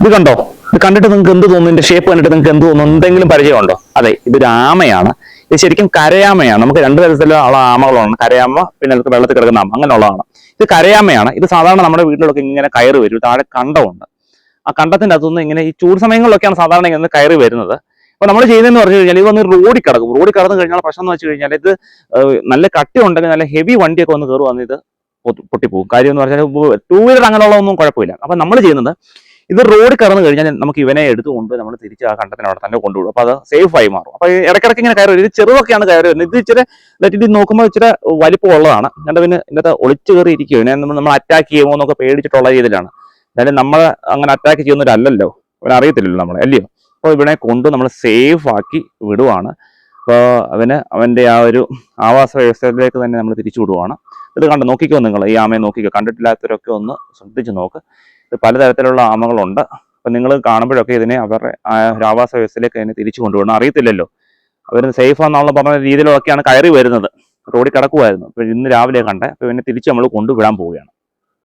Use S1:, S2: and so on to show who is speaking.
S1: ഇത് കണ്ടോ? ഇത് കണ്ടിട്ട് നിങ്ങൾക്ക് എന്ത് തോന്നുന്നു? ഇതിന്റെ ഷേപ്പ് കണ്ടിട്ട് നിങ്ങൾക്ക് എന്ത് തോന്നുന്നു? എന്തെങ്കിലും പരിചയമുണ്ടോ? അതെ, ഇതൊരു ആമയാണ്. ഇത് ശരിക്കും കരയാമയാണ്. നമുക്ക് രണ്ട് തരത്തിലുള്ള ആമകളുണ്ട്, കരയാമ, പിന്നെ നമുക്ക് വെള്ളത്തിൽ കിടക്കുന്ന ആമ, അങ്ങനെയുള്ളതാണ്. ഇത് കരയാമയാണ്. ഇത് സാധാരണ നമ്മുടെ വീട്ടിലൊക്കെ ഇങ്ങനെ കയറി വരും. താഴെ കണ്ടമുണ്ട്. ആ കണ്ടത്തിന്റെ അകത്തുനിന്ന് ഇങ്ങനെ ഈ ചൂട് സമയങ്ങളിലൊക്കെയാണ് സാധാരണ ഇങ്ങനെ കയറി വരുന്നത്. അപ്പൊ നമ്മൾ ചെയ്യുന്നതെന്ന് പറഞ്ഞു കഴിഞ്ഞാൽ ഇത് വന്ന് റോഡിൽ കിടക്കും. റോഡിൽ കിടന്നു കഴിഞ്ഞാൽ പ്രശ്നം എന്ന് വെച്ച് കഴിഞ്ഞാൽ ഇത് നല്ല കട്ടി ഉണ്ടെങ്കിൽ നല്ല ഹെവി വണ്ടിയൊക്കെ വന്ന് കയറി വന്ന് ഇത് പൊട്ടിപ്പോകും. കാര്യം എന്ന് പറഞ്ഞാൽ 2 വീലർ അങ്ങനെയുള്ള ഒന്നും കുഴപ്പമില്ല. അപ്പൊ നമ്മൾ ചെയ്യുന്നത് ഇത് റോഡ് കടന്നു കഴിഞ്ഞാൽ നമുക്ക് ഇവനെ എടുത്തുകൊണ്ട് നമ്മൾ തിരിച്ച് ആ കണ്ടത്തിന് അവിടെ തന്നെ കൊണ്ടുവിടും. അപ്പൊ അത് സേഫ് ആയി മാറും. അപ്പൊ ഇടയ്ക്കിടയ്ക്ക് ഇങ്ങനെ കയറി വരും. ഇത് ചെറുതൊക്കെയാണ് കയറി വരുന്നത്. ഇത് ഇച്ചിരി ലെറ്റിട്ട് നോക്കുമ്പോൾ ഇച്ചിരി വലിപ്പമുള്ളതാണ്. എന്നിട്ട് പിന്നെ ഇതിനകത്ത് ഒളിച്ചു കയറി ഇരിക്കും. ഇതിനെ നമ്മൾ അറ്റാക്ക് ചെയ്യുമോ എന്നൊക്കെ പേടിച്ചിട്ടുള്ള രീതിയിലാണ്. എന്തായാലും നമ്മൾ അങ്ങനെ അറ്റാക്ക് ചെയ്യുന്നവരല്ലല്ലോ, അവനെ അറിയത്തില്ലല്ലോ നമ്മളെ, അല്ലയോ? അപ്പോൾ ഇവനെ കൊണ്ട് നമ്മൾ സേഫ് ആക്കി വിടുവാണ്. അപ്പോൾ അവൻ്റെ ആ ഒരു ആവാസ വ്യവസ്ഥയിലേക്ക് തന്നെ നമ്മൾ തിരിച്ചു വിടുവാണ്. ഇത് കണ്ട് നോക്കിക്കോ, നിങ്ങൾ ഈ ആമയെ നോക്കിക്കോ. കണ്ടിട്ടില്ലാത്തവരൊക്കെ ഒന്ന് ശ്രദ്ധിച്ച് നോക്ക്. ഇത് പലതരത്തിലുള്ള ആമകളുണ്ട്. അപ്പം നിങ്ങൾ കാണുമ്പോഴൊക്കെ ഇതിനെ അവരുടെ ഒരു ആവാസ വ്യവസ്ഥയിലേക്ക് അതിനെ തിരിച്ചു കൊണ്ടുപോകണം. അറിയത്തില്ലല്ലോ, അവർ സേഫ് ആണെന്നുള്ള പറഞ്ഞ രീതിയിലൊക്കെയാണ് കയറി വരുന്നത്. റോഡിൽ കിടക്കുമായിരുന്നു. അപ്പോൾ ഇന്ന് രാവിലെ കണ്ടേ. അപ്പോൾ ഇവനെ തിരിച്ച് നമ്മൾ കൊണ്ടുവിടാൻ പോവുകയാണ്.